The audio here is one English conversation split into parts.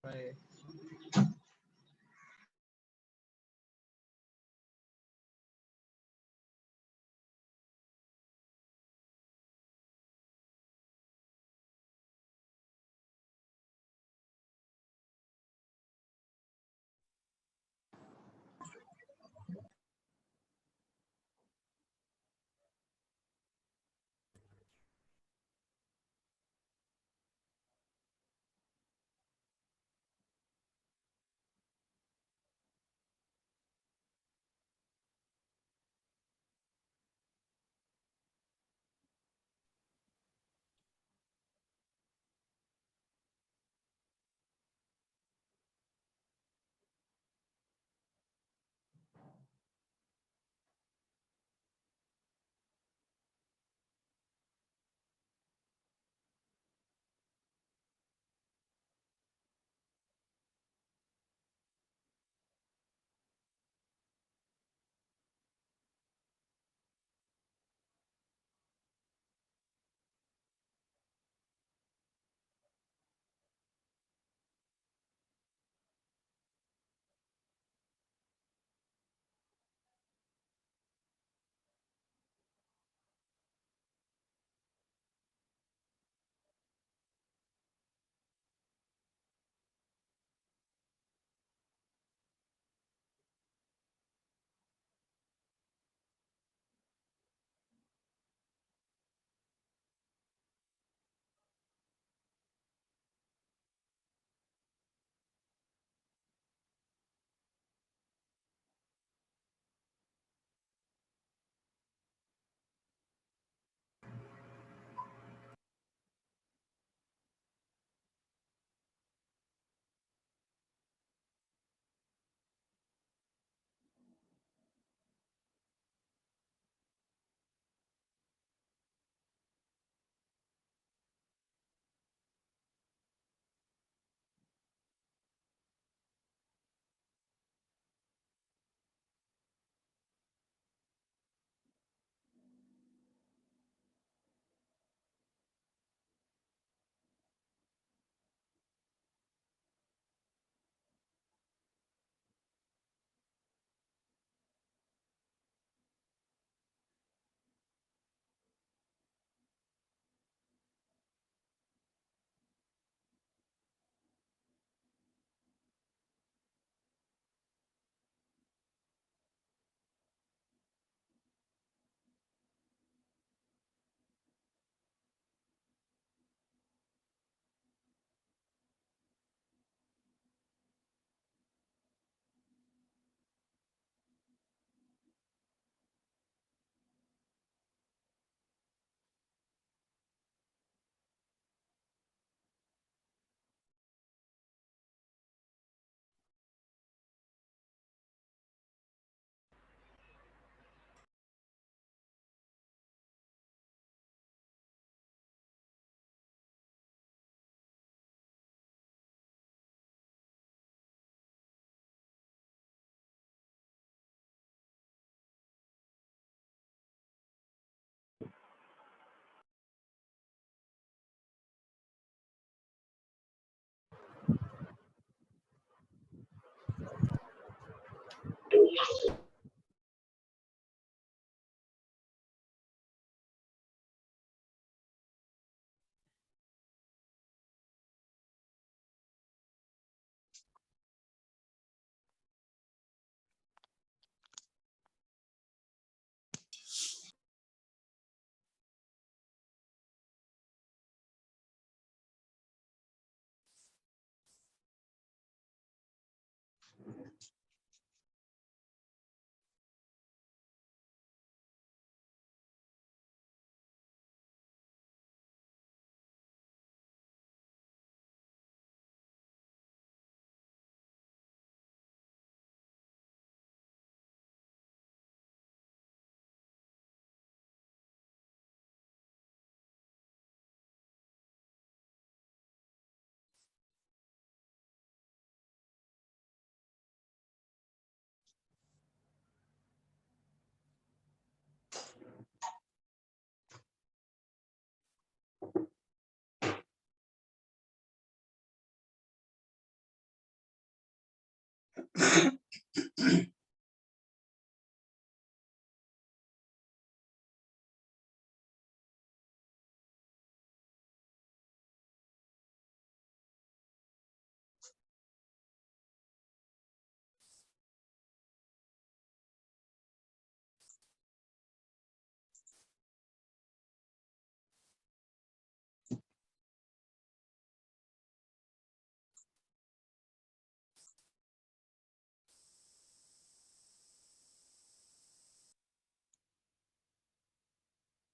Bye.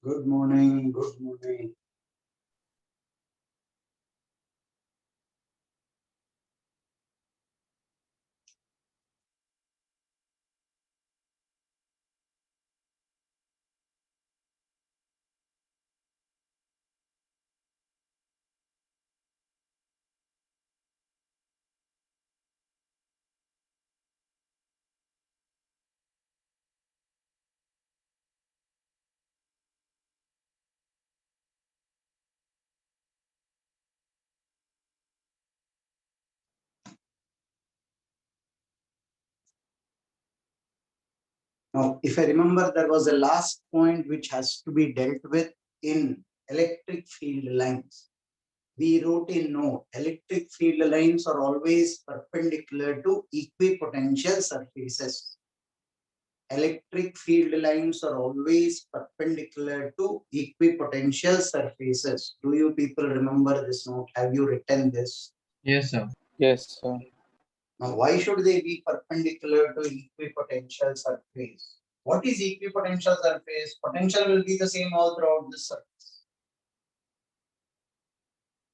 Good morning, good morning. Now, if I remember, there was a last point which has to be dealt with in electric field lines. We wrote in note, electric field lines are always perpendicular to equipotential surfaces. Electric field lines are always perpendicular to equipotential surfaces. Do you people remember this note? Have you written this? Yes, sir. Yes, sir. Now, why should they be perpendicular to equipotential surface? What is equipotential surface? Potential will be the same all throughout the surface.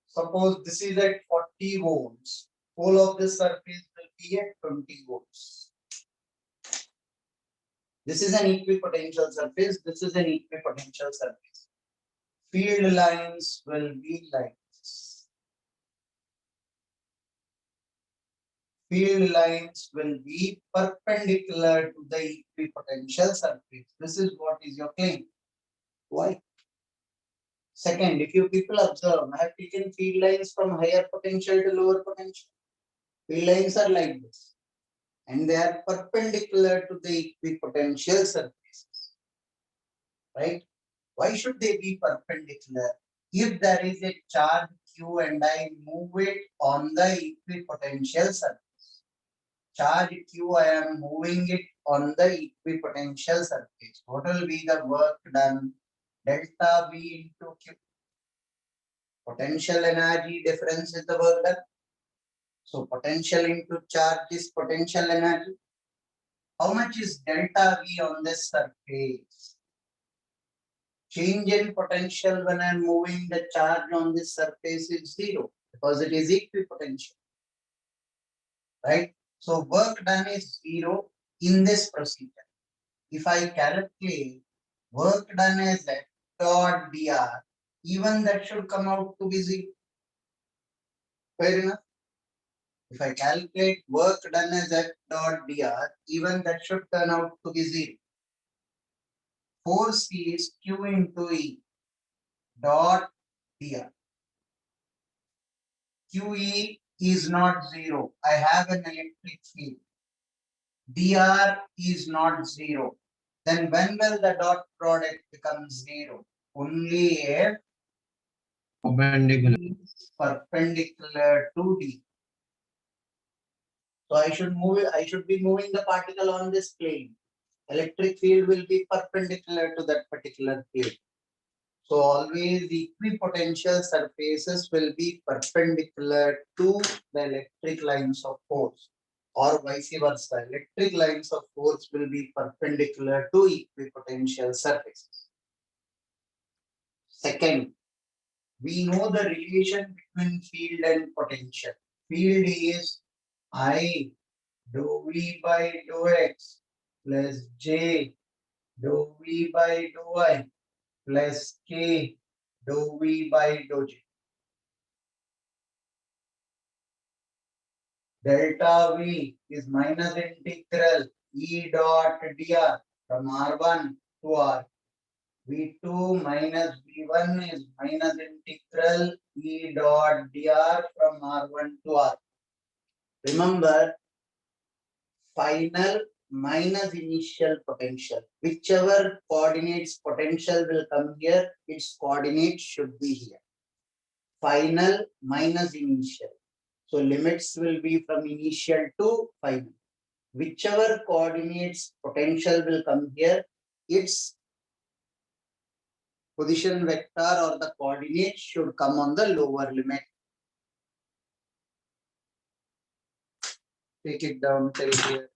Suppose this is at 40 volts. Whole of this surface will be at 20 volts. This is an equipotential surface. This is an equipotential surface. Field lines will be like this. Field lines will be perpendicular to the equipotential surface. This is what is your claim. Why? Second, if you people observe, I have taken field lines from higher potential to lower potential. Field lines are like this, and they are perpendicular to the equipotential surfaces. Right? Why should they be perpendicular? If there is a charge Q and I move it on the equipotential surface, charge Q, I am moving it on the equipotential surface. What will be the work done? Delta V into Q. Potential energy difference is the work done. So potential into charge is potential energy. How much is delta V on this surface? Change in potential when I am moving the charge on this surface is zero because it is equipotential. Right? So work done is zero in this procedure. If I calculate work done as F dot dr, even that should come out to be zero. Fair enough? If I calculate work done as F dot dr, even that should turn out to be zero. Force is Q into E dot dr. QE is not zero. I have an electric field. dr is not zero. Then when will the dot product become zero? Only if Perpendicular. perpendicular to D. So I should be moving the particle on this plane. Electric field will be perpendicular to that particular plane. So always the equipotential surfaces will be perpendicular to the electric lines of force, or vice versa. Electric lines of force will be perpendicular to equipotential surfaces. Second, we know the relation between field and potential. Field is I dou V by dou X plus J dou V by dou Y plus K dou V by dou J. Delta V is minus integral E dot dr from R1 to R. V2 minus V1 is minus integral E dot dr from R1 to R. Remember, final minus initial potential. Whichever coordinates potential will come here, its coordinate should be here. Final minus initial. So limits will be from initial to final. Whichever coordinates potential will come here, its position vector or the coordinate should come on the lower limit. Take it down till here.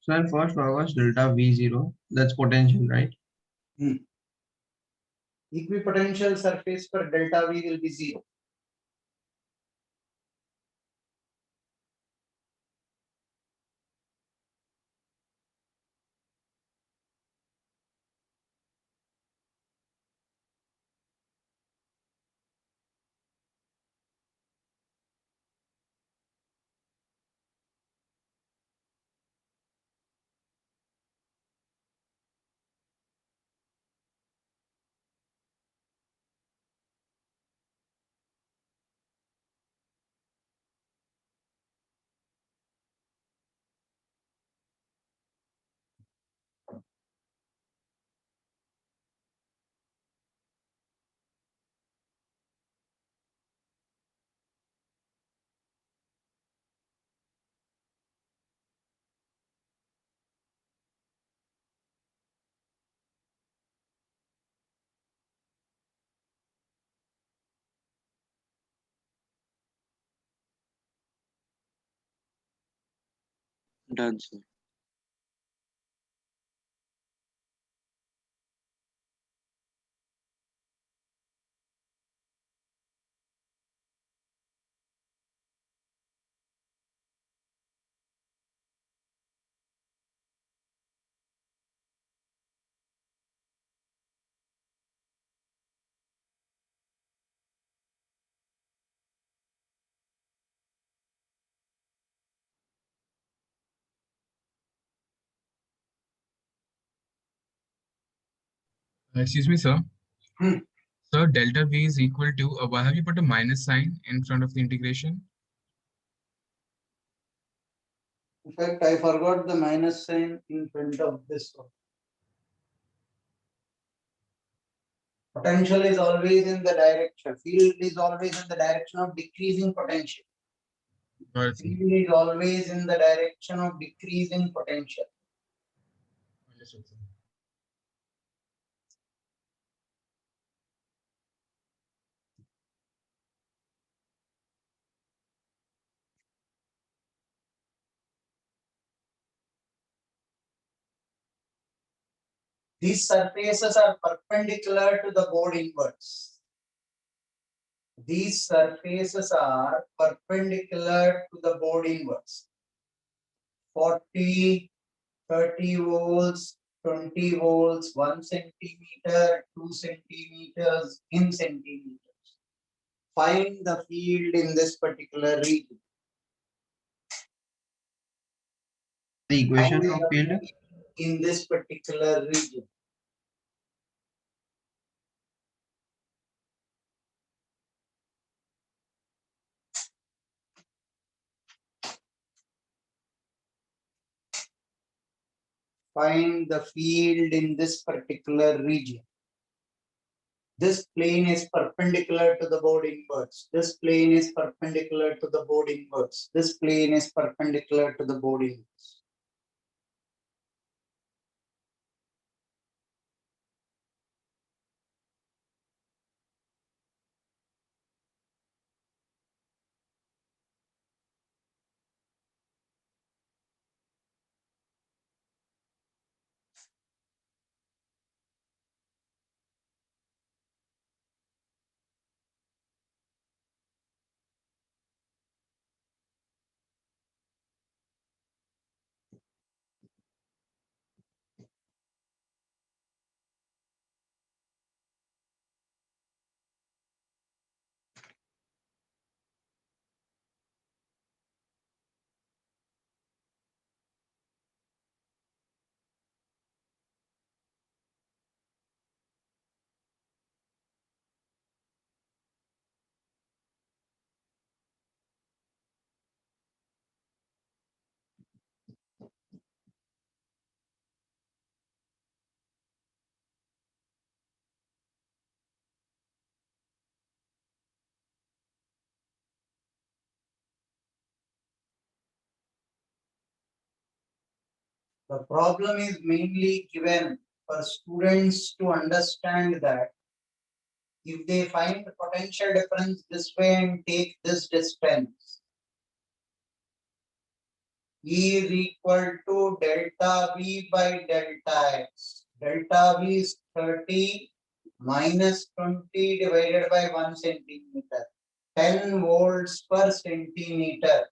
So in first one was delta V0, that's potential, right? Equipotential surface for delta V will be 0. Done, sir. Excuse me, sir. Hmm. Sir, delta V is equal to, why have you put a minus sign in front of the integration? In fact, I forgot the minus sign in front of this one. Potential is always in the direction. Field is always in the direction of decreasing potential. Got it, sir. Field is always in the direction of decreasing potential. Understood, sir. These surfaces are perpendicular to the board inwards. These surfaces are perpendicular to the board inwards. 40, 30 volts, 20 volts, 1 centimeter, 2 centimeters, in centimeters. Find the field in this particular region. The equation Find of the field, in this particular region. find the field in this particular region. This plane is perpendicular to the board inwards. This plane is perpendicular to the board inwards. This plane is perpendicular to the board inwards. The problem is mainly given for students to understand that if they find the potential difference this way and take this distance, E is equal to delta V by delta X. Delta V is 30 minus 20 divided by 1 centimeter. 10 volts per centimeter.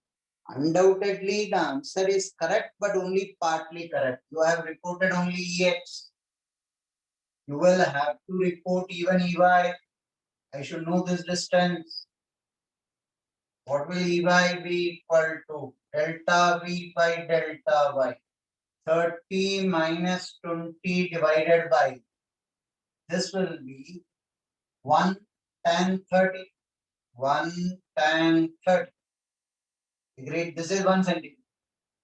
Undoubtedly, the answer is correct, but only partly correct. You have reported only EX. You will have to report even EY. I should know this distance. What will EY be equal to? Delta V by delta Y. 30 minus 20 divided by. This will be 1 tan 30. 1 tan 30. Agreed. This is 1 centimeter.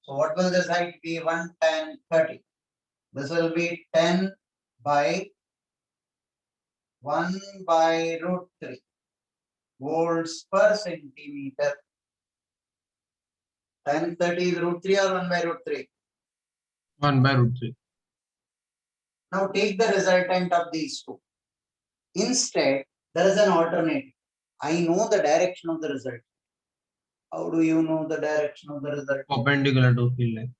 So what will this height be? 1 tan 30. This will be 10 by 1 by root 3 volts per centimeter. Tan 30 is root 3 or 1 by root 3? 1 by root 3. Now take the resultant of these two. Instead, there is an alternative. I know the direction of the result. How do you know the direction of the result? Perpendicular to field line.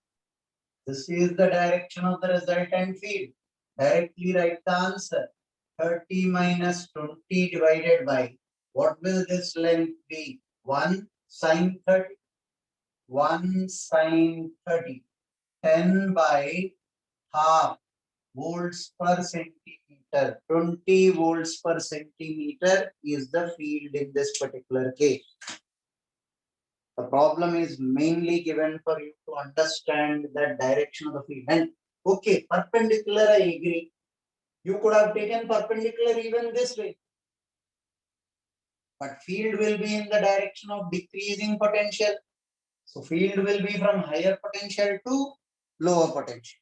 This is the direction of the resultant field. Directly write the answer. 30 minus 20 divided by, what will this length be? 1 sine 30. 1 sine 30. 10 by half volts per centimeter. 20 volts per centimeter is the field in this particular case. The problem is mainly given for you to understand the direction of the field. And okay, perpendicular, I agree. You could have taken perpendicular even this way. But field will be in the direction of decreasing potential. So field will be from higher potential to lower potential.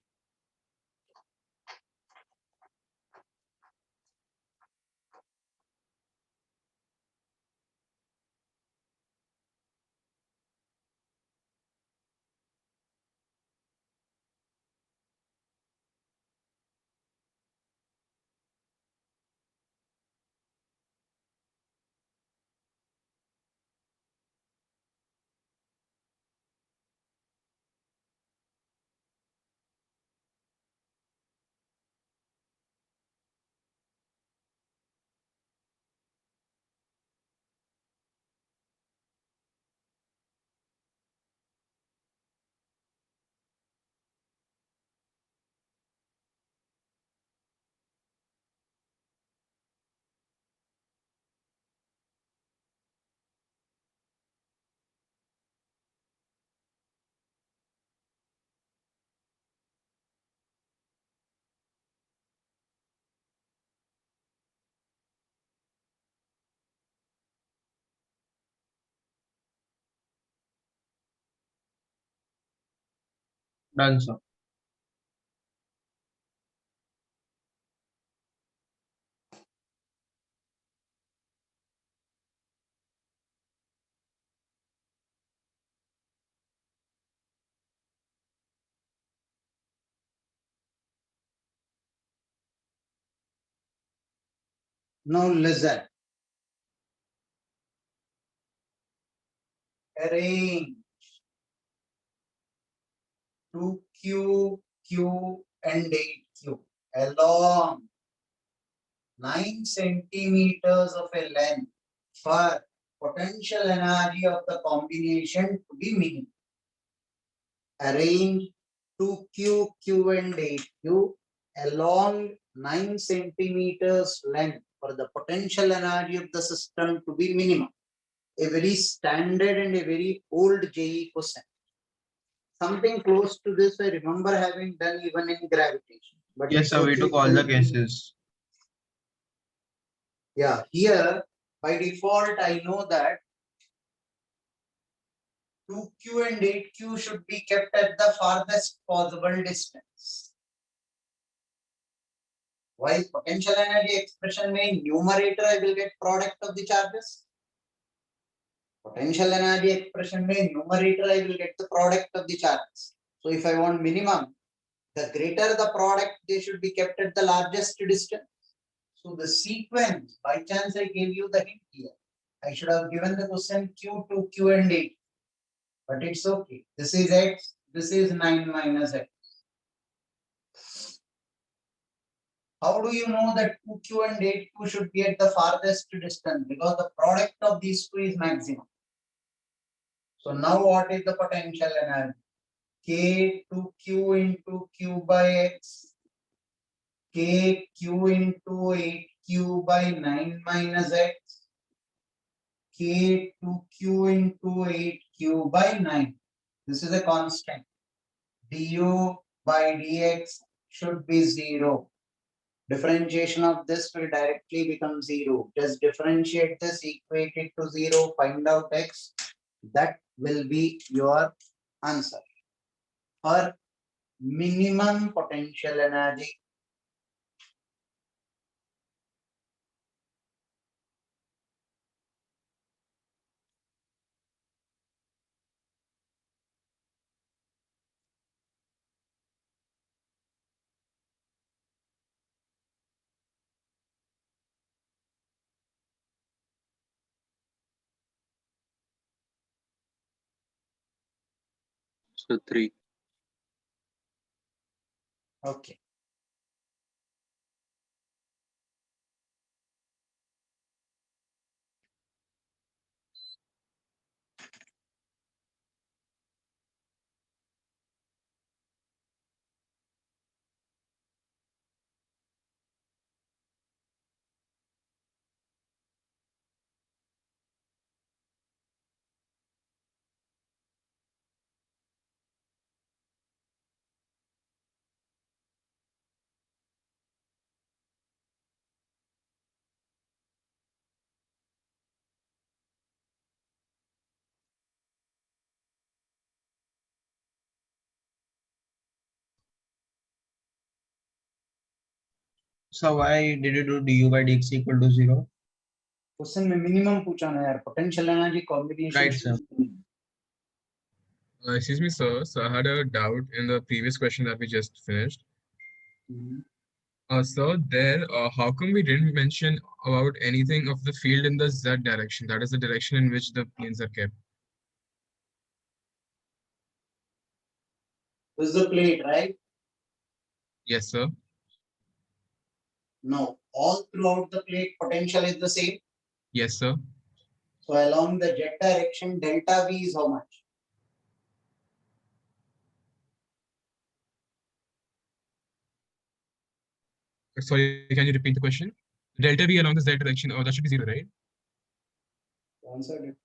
Done, sir. Now listen. Arrange 2q, q and 8q along 9 centimeters of a length for potential energy of the combination to be minimum. Arrange 2q, q and 8q along 9 centimeters length for the potential energy of the system to be minimum. A very standard and a very old JEE question. Something close to this I remember having done even in gravitation. But Yes, it's sir. We okay. took all the cases. Yeah, here by default I know that 2q and 8q should be kept at the farthest possible distance. While potential energy expression may numerator I will get product of the charges. Potential energy expression may numerator I will get the product of the charges. So if I want minimum, the greater the product, they should be kept at the largest distance. So the sequence, by chance I gave you the hint here. I should have given the question Q to Q and 8. But it's okay. This is X, this is 9 minus X. How do you know that 2Q and 8Q should be at the farthest distance? Because the product of these two is maximum. So now what is the potential energy? K 2Q into Q by X. K Q into 8Q by 9 minus X. K 2Q into 8Q by 9. This is a constant. Du by dx should be 0. Differentiation of this will directly become 0. Just differentiate this, equate it to 0, find out x. That will be your answer. For minimum potential energy. So 3. Okay. So why did you do du by dx equal to 0? Question में minimum पूछा ना यार, potential energy combination. Right, sir. Excuse me, sir. So I had a doubt in the previous question that we just finished. Sir, there, how come we didn't mention about anything of the field in the Z direction? That is the direction in which the planes are kept. This is the plate, right? Yes, sir. No, all throughout the plate potential is the same. Yes, sir. So along the jet direction, delta V is how much? Sorry, can you repeat the question? Delta V along the Z direction, that should be 0, right? Answered it.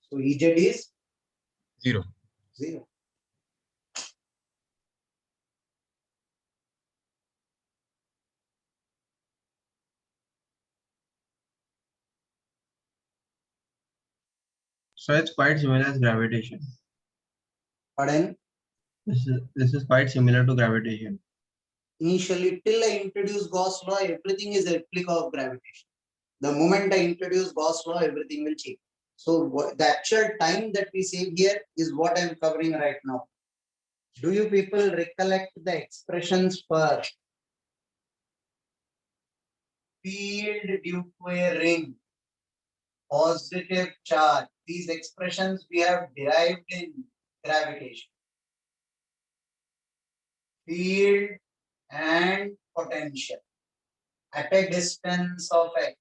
So Ez is 0. 0. So it's quite similar as gravitation. Pardon? This is quite similar to gravitation. Initially, till I introduce Gauss law, everything is a replica of gravitation. The moment I introduce Gauss law, everything will change. So the actual time that we save here is what I am covering right now. Do you people recollect the expressions for field due to a ring, positive charge. These expressions we have derived in gravitation. Field and potential at a distance of x.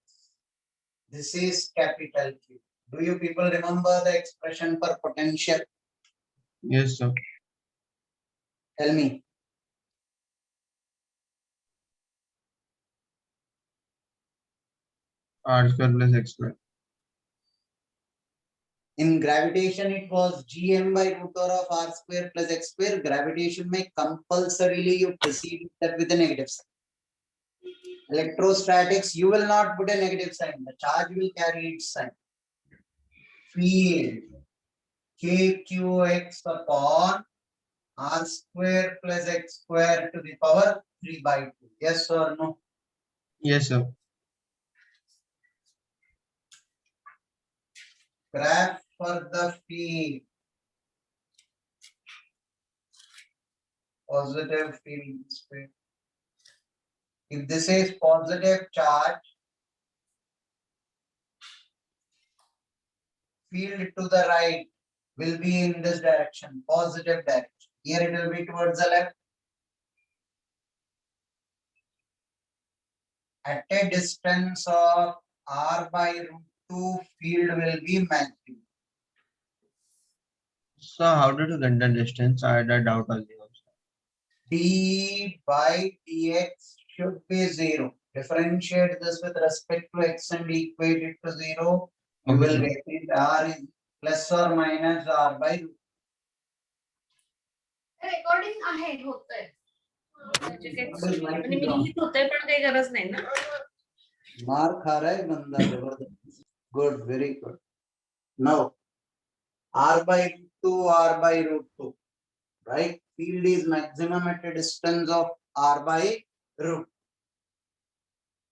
This is capital Q. Do you people remember the expression for potential? Yes, sir. Tell me. R square plus x square. In gravitation, it was gm by root over of r square plus x square. Gravitation may compulsorily you precede that with a negative sign. Electrostatics, you will not put a negative sign. The charge will carry its sign. Field kqx upon r square plus x square to the power 3 by 2. Yes or no? Yes, sir. Graph for the field. Positive field space. If this is positive charge, field to the right will be in this direction, positive direction. Here it will be towards the left. At a distance of r by root 2, field will be maximum. So how did you get the distance? I had a doubt on the also. D by dx should be 0. Differentiate this with respect to x and equate it to 0. You Okay, will sir. get it r is plus or minus r by root. Recording आहे होतंय म्हणजे काही What is म्हणजे likely मी wrong? लिहित होते पण काही गरज नाही ना मार खा रहा है बंदा जबरदस्त. Good, very good. Now r by 2, r by root 2. Right? Field is maximum at a distance of r by root.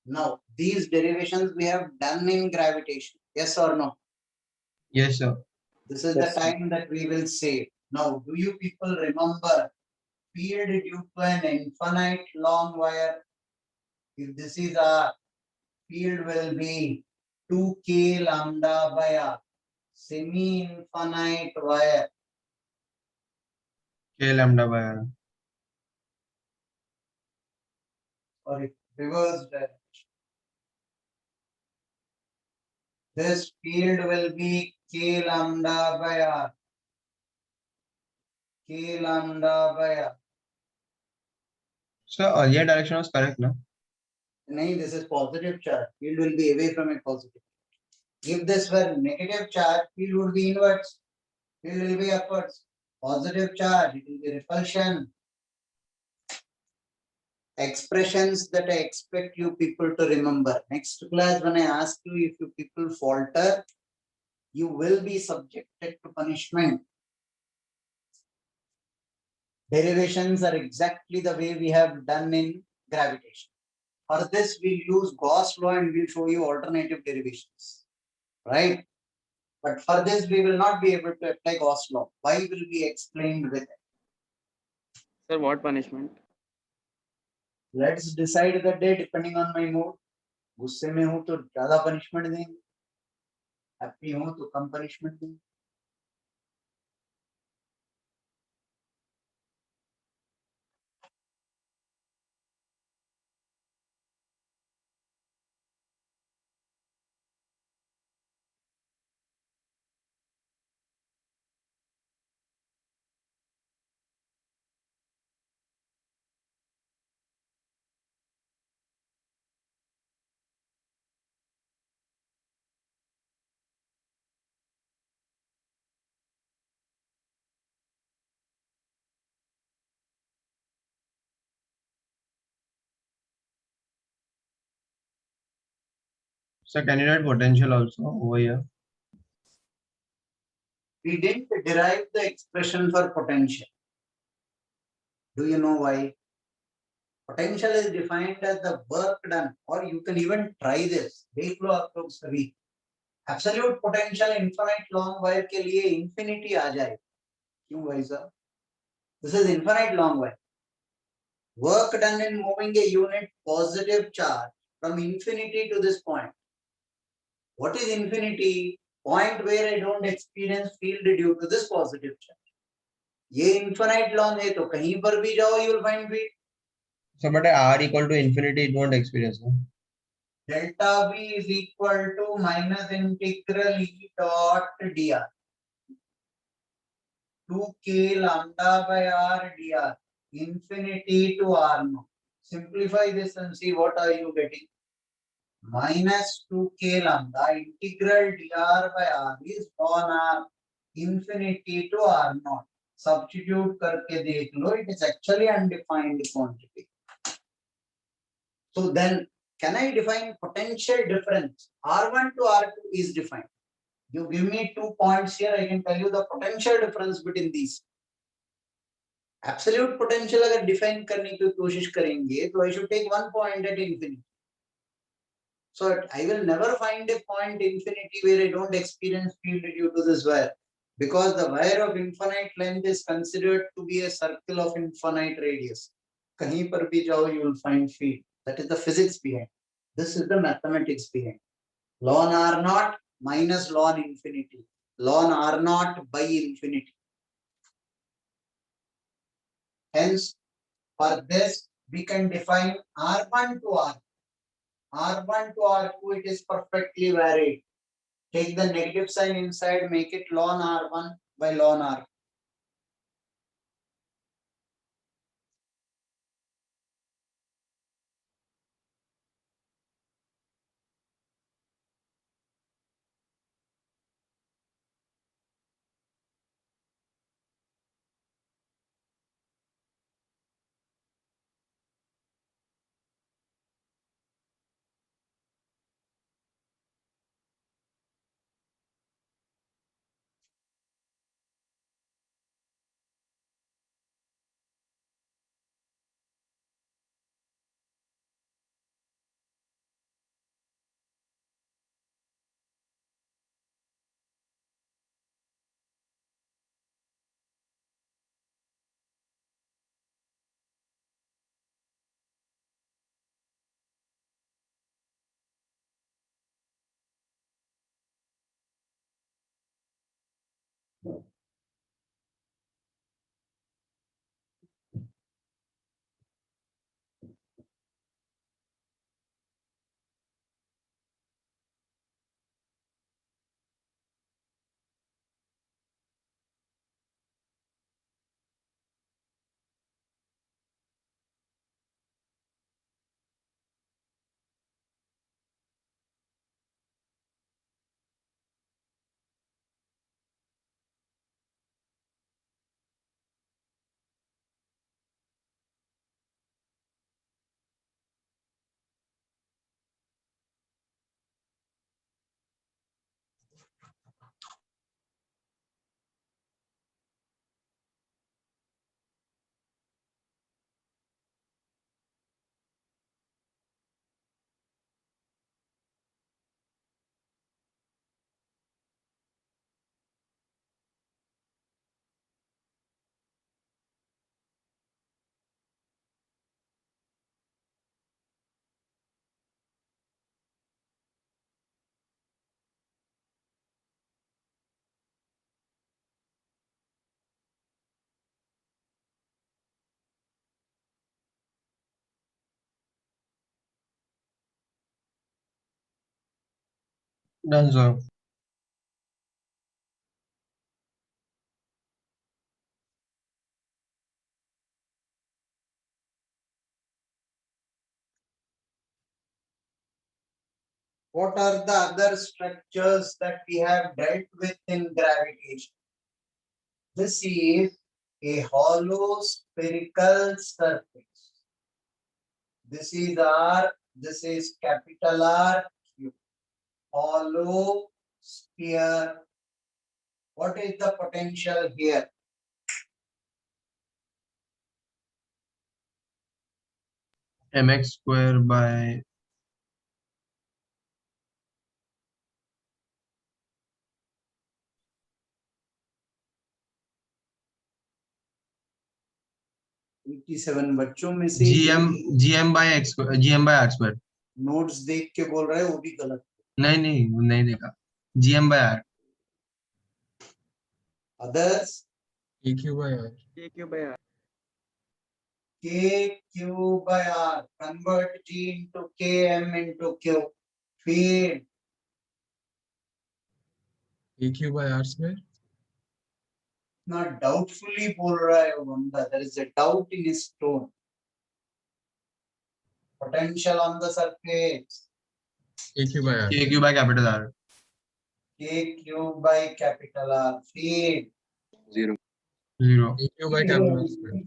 Now these derivations we have done in gravitation. Yes or no? Yes, sir. This is Yes, the sir. time that we will save. Now, do you people remember field due to an infinite long wire? If this is a field will be 2k lambda by r, semi-infinite wire. K lambda by r. Sorry, reverse direction. This field will be k lambda by r. K lambda by r. So earlier direction was correct, no? No, this is positive charge. Field will be away from a positive. If this were negative charge, field would be inwards. Field will be upwards. Positive charge, it will be repulsion. Expressions that I expect you people to remember. Next class, when I ask you if you people falter, you will be subjected to punishment. Derivations are exactly the way we have done in gravitation. For this, we'll use Gauss law and we'll show you alternative derivations. Right? But for this, we will not be able to apply Gauss law. Why will be explained with it? Sir, what punishment? Let's decide the day depending on my mood. गुस्से में हूं तो ज्यादा punishment देंगे, happy हूं तो कम punishment देंगे. So can you write potential also over here? We didn't derive the expression for potential. Do you know why? Potential is defined as the work done, or you can even try this. देख लो आप लोग सभी. Absolute potential infinite long wire के लिए infinity आ जाए. क्यों भाई साहब? This is infinite long wire. Work done in moving a unit positive charge from infinity to this point. What is infinity? Point where I don't experience field due to this positive charge. ये infinite law है तो कहीं पर भी जाओ you will find field. So, but r equal to infinity, it won't experience. No? Delta V is equal to minus integral E dot dr. 2k lambda by r dr. Infinity to r naught. Simplify this and see what are you getting. Minus 2k lambda integral dr by r is ln r infinity to r naught. Substitute करके देख लो, it is actually undefined quantity. So then, can I define potential difference? R1 to R2 is defined. You give me 2 points here, I can tell you the potential difference between these. Absolute potential अगर define करने की कोशिश करेंगे, तो I should take 1 point at infinity. So I will never find a point infinity where I don't experience field due to this wire. Because the wire of infinite length is considered to be a circle of infinite radius. कहीं पर भी जाओ, you will find field. That is the physics behind. This is the mathematics behind. Ln r naught minus ln infinity. Ln r naught by infinity. Hence, for this, we can define R1 to R. R1 to R2, it is perfectly varied. Take the negative sign inside, make it ln R1 by ln R. Done, sir. What are the other structures that we have dealt with in gravitation? This is a hollow spherical surface. This is R, this is capital R cube. Hollow sphere. What is the potential here? Mx square by Seven बच्चों में से gm by r square. Notes देख के बोल रहे हैं वो भी गलत. नहीं नहीं वो नहीं देखा. GM by R. Others, AQ by R. KQ by R. KQ by R. Convert G into KM into Q. Feed. AQ by R square. Not doubtfully बोल रहा है वो बंदा. There is a doubt in his tone. Potential on the surface. AQ by R. KQ by capital R. KQ by capital R. Feed. 0. AQ by capital R square.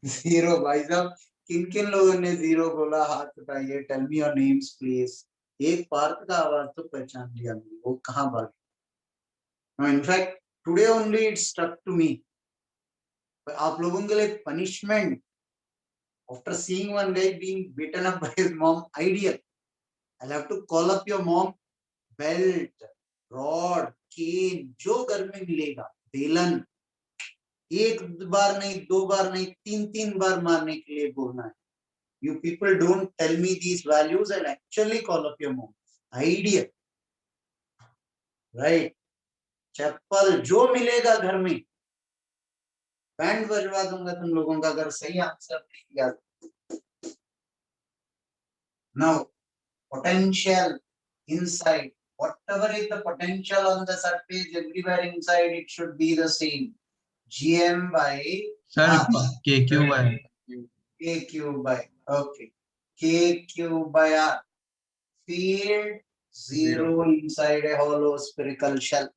Zero. भाई साहब किन किन लोगों ने जीरो बोला हाथ उठाइए. Tell me your names please. एक पार्थ का आवाज तो पहचान लिया मैंने. वो कहाँ भाग. No in fact today only it stuck to me. आप लोगों के लिए punishment after seeing one guy being beaten up by his mom ideal. I'll have to call up your mom. Belt, rod, cane, जो घर में मिलेगा. बेलन. एक बार नहीं, दो बार नहीं, तीन तीन बार मारने के लिए बोलना है. You people don't tell me these values. I'll actually call up your mom. Ideal. Right. चप्पल जो मिलेगा घर में बैंड बजवा दूंगा तुम लोगों का अगर सही आंसर नहीं किया. Now, potential inside. Whatever is the potential on the surface, everywhere inside it should be the same. GM by Sir, R. KQ by. KQ by. Okay. KQ by R. Field 0 inside a hollow spherical shell.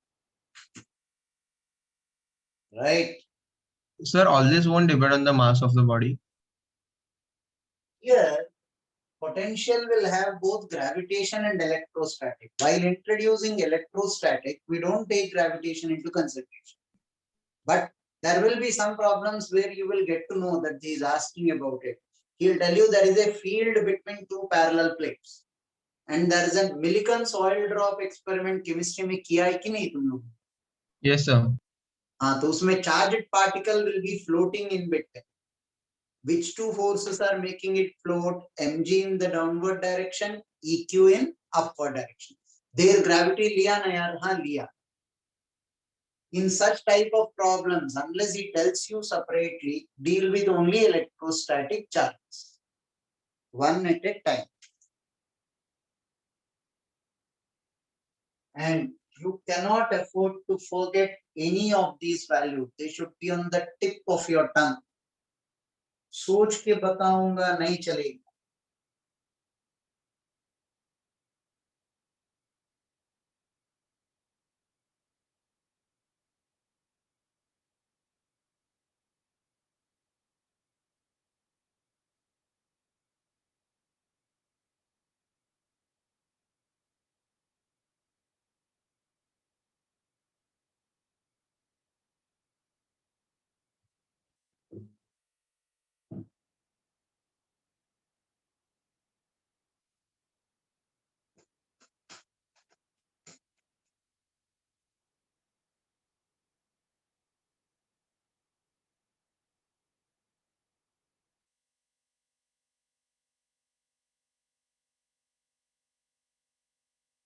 Right? Sir, all this won't depend on the mass of the body. Here, potential will have both gravitation and electrostatic. While introducing electrostatic, we don't take gravitation into consideration. But there will be some problems where you will get to know that he is asking about it. He'll tell you there is a field between two parallel plates. And there is a Millikan's oil drop experiment chemistry में किया है कि नहीं तुम लोग? Yes, sir. हाँ, तो उसमें charged particle will be floating in between. Which two forces are making it float? Mg in the downward direction, EQ in upward direction. Their gravity लिया ना यार? हाँ लिया. In such type of problems, unless he tells you separately, deal with only electrostatic charges. One at a time. And you cannot afford to forget any of these values. They should be on the tip of your tongue. सोच के बताऊंगा नहीं चलेगा.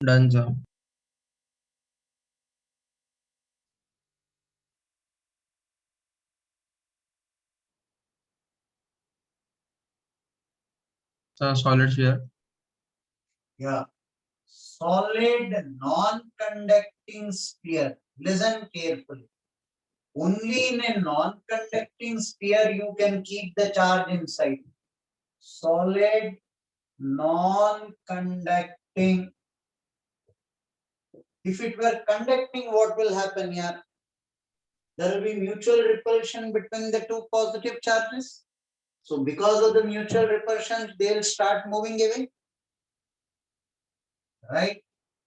Done, sir. Sir, solid sphere. Yeah. Solid non-conducting sphere. Listen carefully. Only in a non-conducting sphere you can keep the charge inside. Solid non-conducting. If it were conducting, what will happen here? There will be mutual repulsion between the two positive charges. So because of the mutual repulsion, they'll start moving away. Right?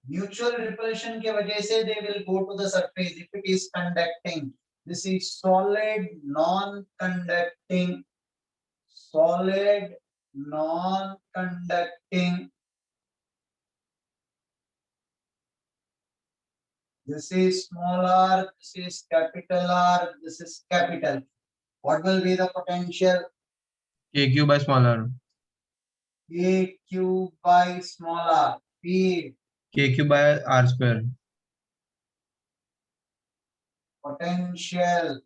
Mutual repulsion के वजह से they will go to the surface if it is conducting. This is solid non-conducting. Solid non-conducting. This is small r, this is capital R, this is capital. What will be the potential? KQ by small r. K cube by small r. Field, K cube by R square. potential,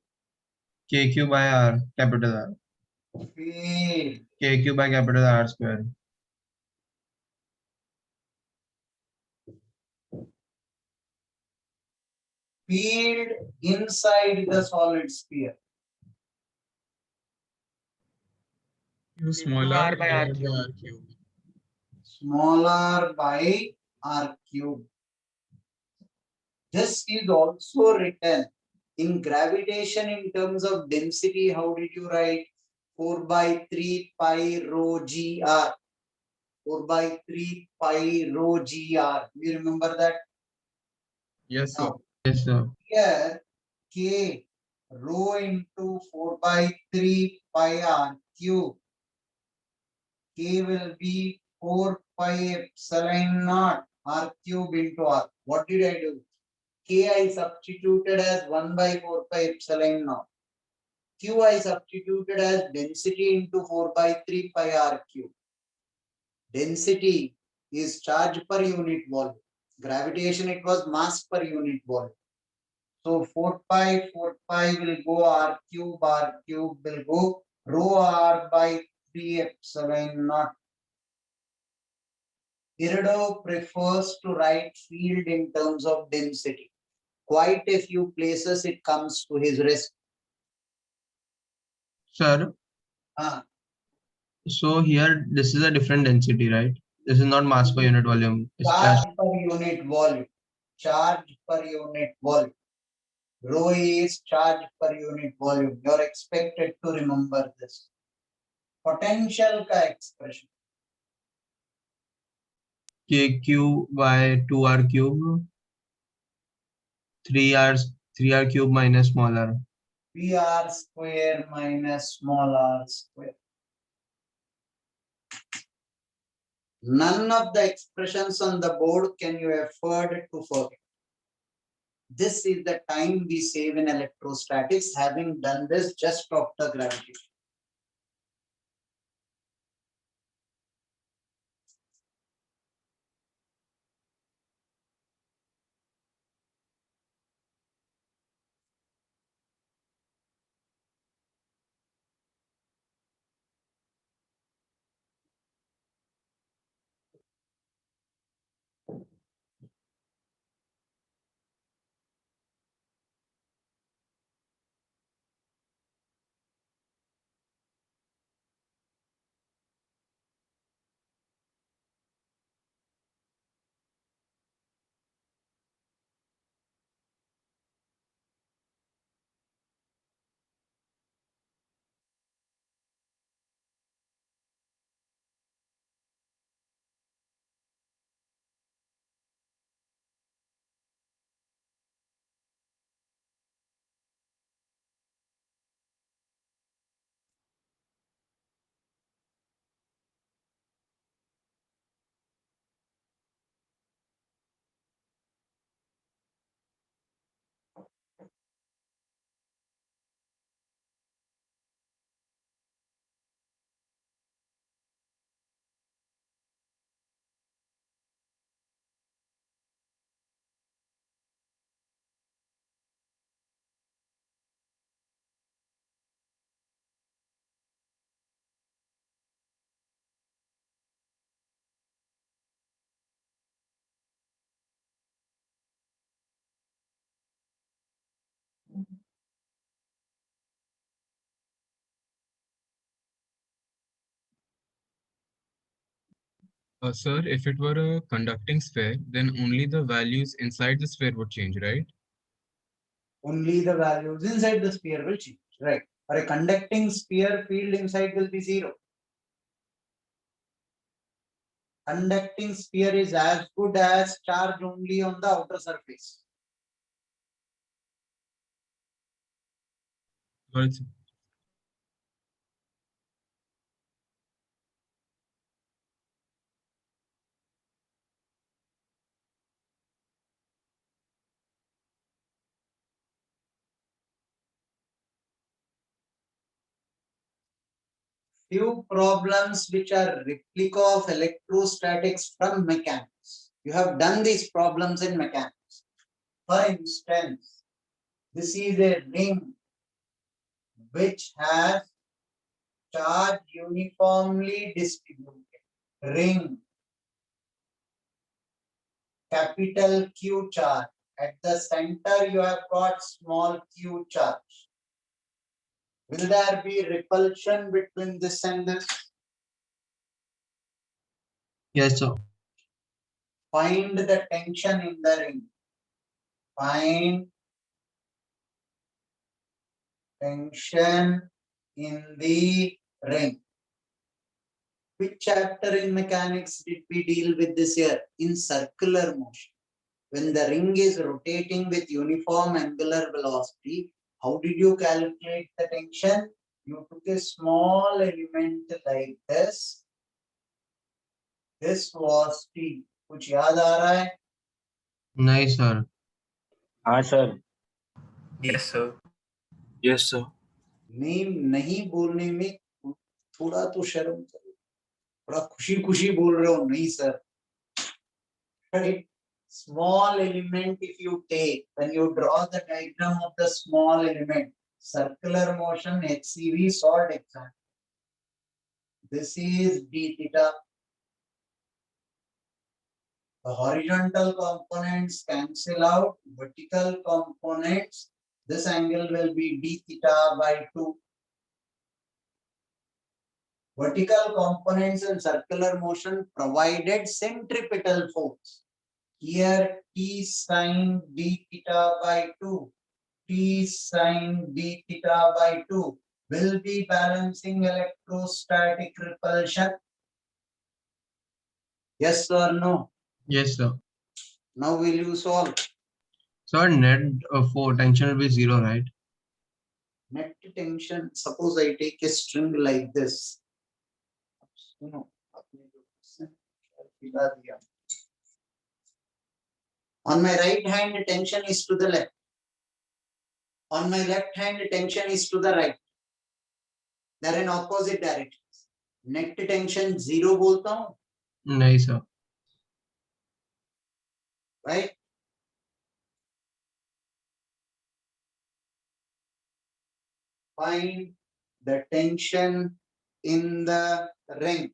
K cube by R, capital R. field, K cube by capital R square. field inside the solid sphere. Q Q small R r by R divided by cube. r cube. Small r by r cube. This is also written in gravitation in terms of density. How did you write? 4 by 3 pi rho g r. 4 by 3 pi rho g r. Do you remember that? Yes, sir. Now, Yes, sir. here k rho into 4 by 3 pi r cube. K will be 4 pi epsilon naught r cube into r. What did I do? K I substituted as 1 by 4 pi epsilon naught. Q I substituted as density into 4 by 3 pi r cube. Density is charge per unit volume. Gravitation, it was mass per unit volume. So 4 pi will go r cube will go rho r by 3 epsilon naught. Irido prefers to write field in terms of density. Quite a few places it comes to his rest. Sir, Ah, so here this is a different density, right? This is not mass per unit volume. It's charge just per unit volume. Charge per unit volume. Rho is charge per unit volume. You're expected to remember this. Potential ka expression. K cube by 2R cube, 3R cube minus small r. PR square minus small r square. None of the expressions on the board can you afford to forget. This is the time we save in electrostatics, having done this just after gravitation. Sir, if it were a conducting sphere, then only the values inside the sphere would change, right? Only the values inside the sphere will change, right? For a conducting sphere, field inside will be zero. Conducting sphere is as good as charge only on the outer surface. Got it, sir. few problems which are replica of electrostatics from mechanics. You have done these problems in mechanics. For instance, this is a ring which has charge uniformly distributed. Ring, capital Q charge. At the center, you have got small q charge. Will there be repulsion between this and this? Yes, sir. Find the tension in the ring. Find tension in the ring. Which chapter in mechanics did we deal with this year? In circular motion. When the ring is rotating with uniform angular velocity, how did you calculate the tension? You took a small element like this. This was T. कुछ याद आ रहा है? Nice, sir. हाँ sir. Yes, sir. Yes, sir. Name नहीं बोलने में थोड़ा तो शर्म करो. थोड़ा खुशी खुशी बोल रहे हो. नहीं sir. Right? Small element if you take, when you draw the diagram of the small element, circular motion, HCV, solved example. This is d theta. The horizontal components cancel out, vertical components, this angle will be d theta by 2. Vertical components in circular motion provided centripetal force. Here T sine d theta by 2, T sine d theta by 2 will be balancing electrostatic repulsion. Yes or no? Yes, sir. Now will you solve? So net for tension will be 0, right? Net tension, suppose I take a string like this. You know, on my right hand, tension is to the left. On my left hand, tension is to the right. They are in opposite directions. Net tension 0 बोलता हूँ, Nice, sir. right? Find the tension in the ring.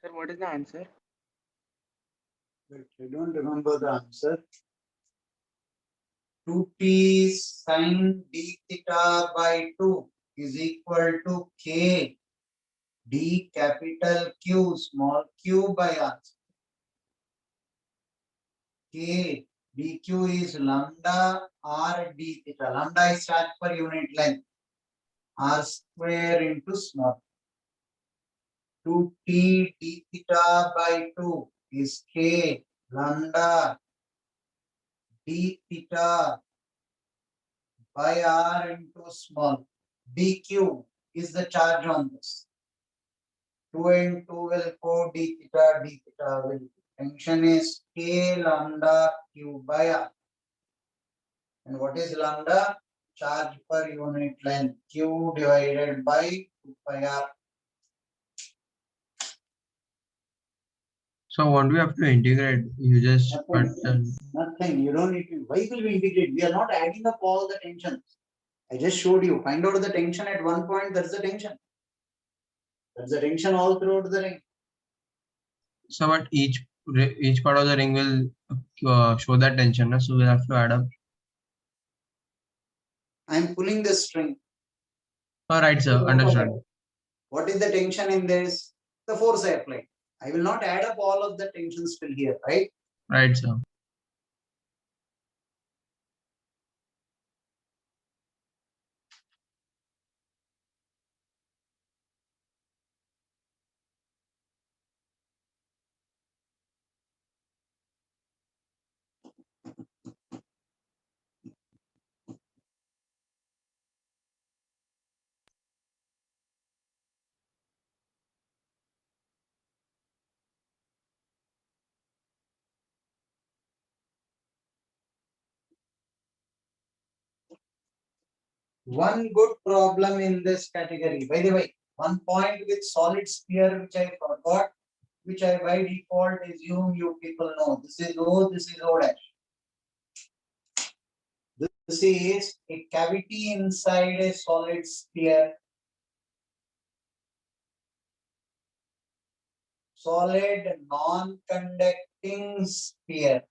Sir, what is the answer? But I don't remember the answer. 2t sine d theta by 2 is equal to k D capital Q small q by R. K dq is lambda r d theta. Lambda is charge per unit length. R square into small. 2t d theta by 2 is K lambda d theta by R into small. dq is the charge on this. 2 and 2 will go d theta will. Tension is K lambda q by R. And what is lambda? Charge per unit length. Q divided by 2 pi R. So what do we have to integrate? You just put Nothing. You don't need to. Why will we integrate? We are not adding up all the tensions. I just showed you. Find out the tension at one point. That's the tension. That's the tension all throughout the ring. so but each part of the ring will show that tension, no? So we'll have to add up. I am pulling the string. All right, sir. Understood. What is the tension in this? The force I apply. I will not add up all of the tensions till here, right? Right, sir. One good problem in this category. By the way, one point with solid sphere which I forgot, which I by default assume you people know. This is O, this is O dash. This is a cavity inside a solid sphere. Solid non-conducting sphere.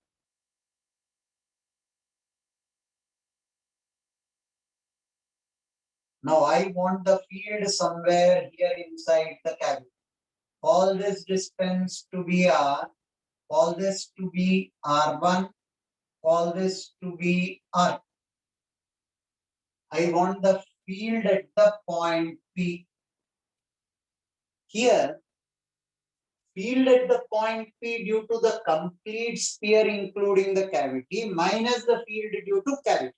Now I want the field somewhere here inside the cavity. Call this distance to be R. Call this to be R1. Call this to be R. I want the field at the point P. Here, field at the point P due to the complete sphere including the cavity minus the field due to cavity.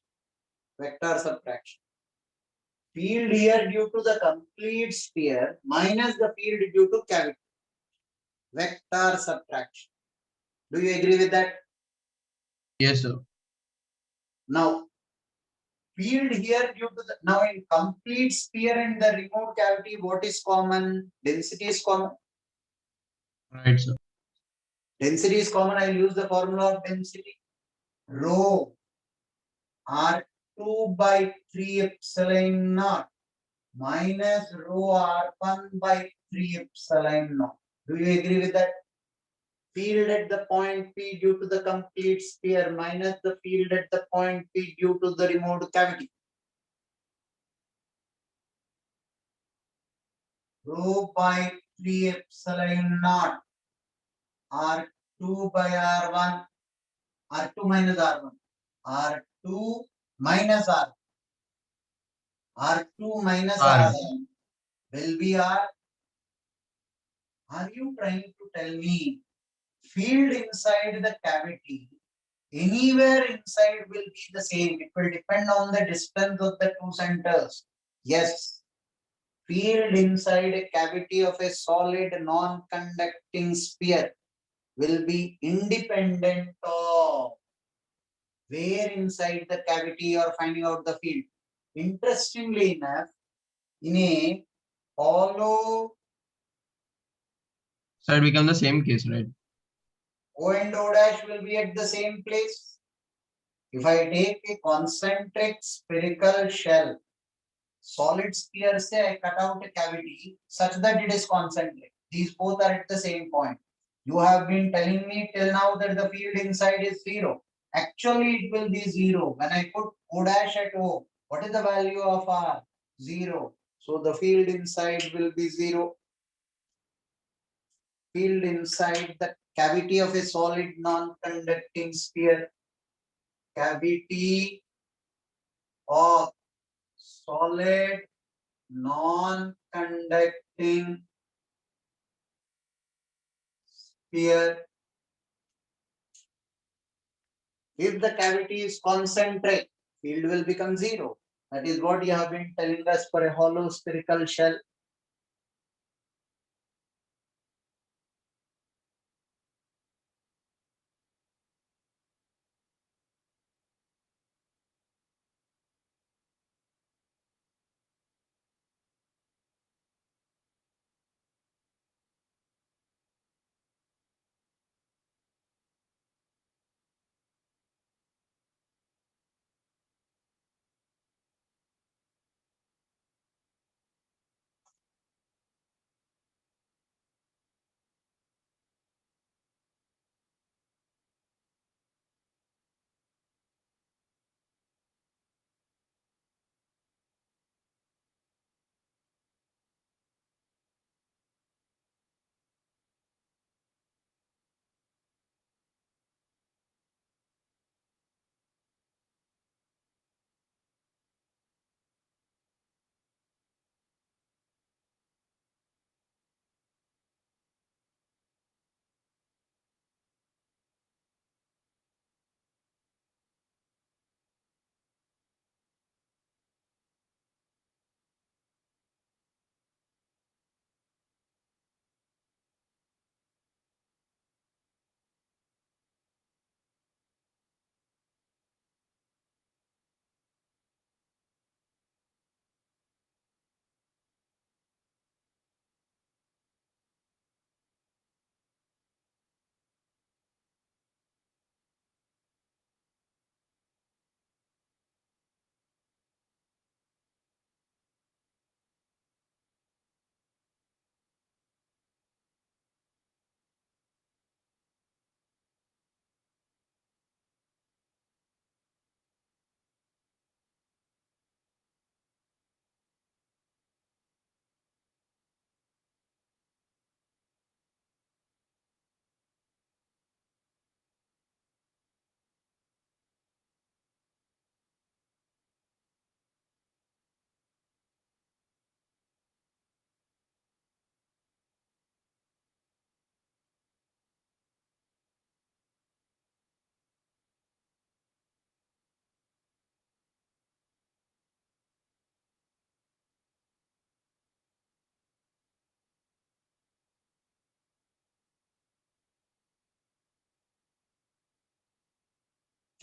Vector subtraction. Field here due to the complete sphere minus the field due to cavity. Vector subtraction. Do you agree with that? Yes, sir. Now, field here due to the, now in complete sphere and the removed cavity, what is common? Density is common. Right, sir. Density is common. I will use the formula of density. Rho R2 by 3 epsilon naught minus rho R1 by 3 epsilon naught. Do you agree with that? Field at the point P due to the complete sphere minus the field at the point P due to the removed cavity. Rho by 3 epsilon naught R2 by R1, R2 minus R1, R2 minus R1, R2 minus R. R1 will be R. Are you trying to tell me field inside the cavity anywhere inside will be the same? It will depend on the distance of the two centers. Yes. Field inside a cavity of a solid non-conducting sphere will be independent of where inside the cavity you are finding out the field. Interestingly enough, in a hollow, So it becomes the same case, right? O and O dash will be at the same place. If I take a concentric spherical shell, solid sphere say I cut out a cavity such that it is concentric. These both are at the same point. You have been telling me till now that the field inside is 0. Actually, it will be 0. When I put O dash at O, what is the value of R? 0. So the field inside will be 0. field inside the cavity of a solid non-conducting sphere. Cavity of solid non-conducting sphere. If the cavity is concentric, field will become zero. That is what you have been telling us for a hollow spherical shell.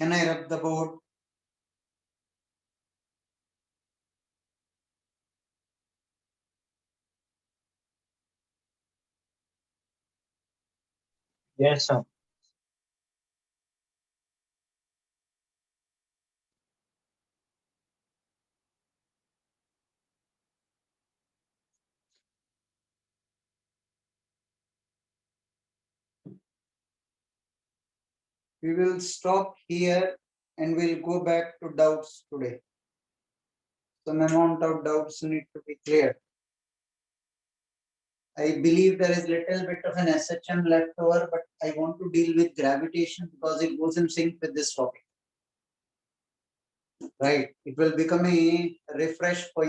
Can I rub the board? Yes, sir. We will stop here and we'll go back to doubts today. Some amount of doubts need to be cleared. I believe there is little bit of an SHM left over, but I want to deal with gravitation because it goes in sync with this topic. Right. It will become a refresh for you.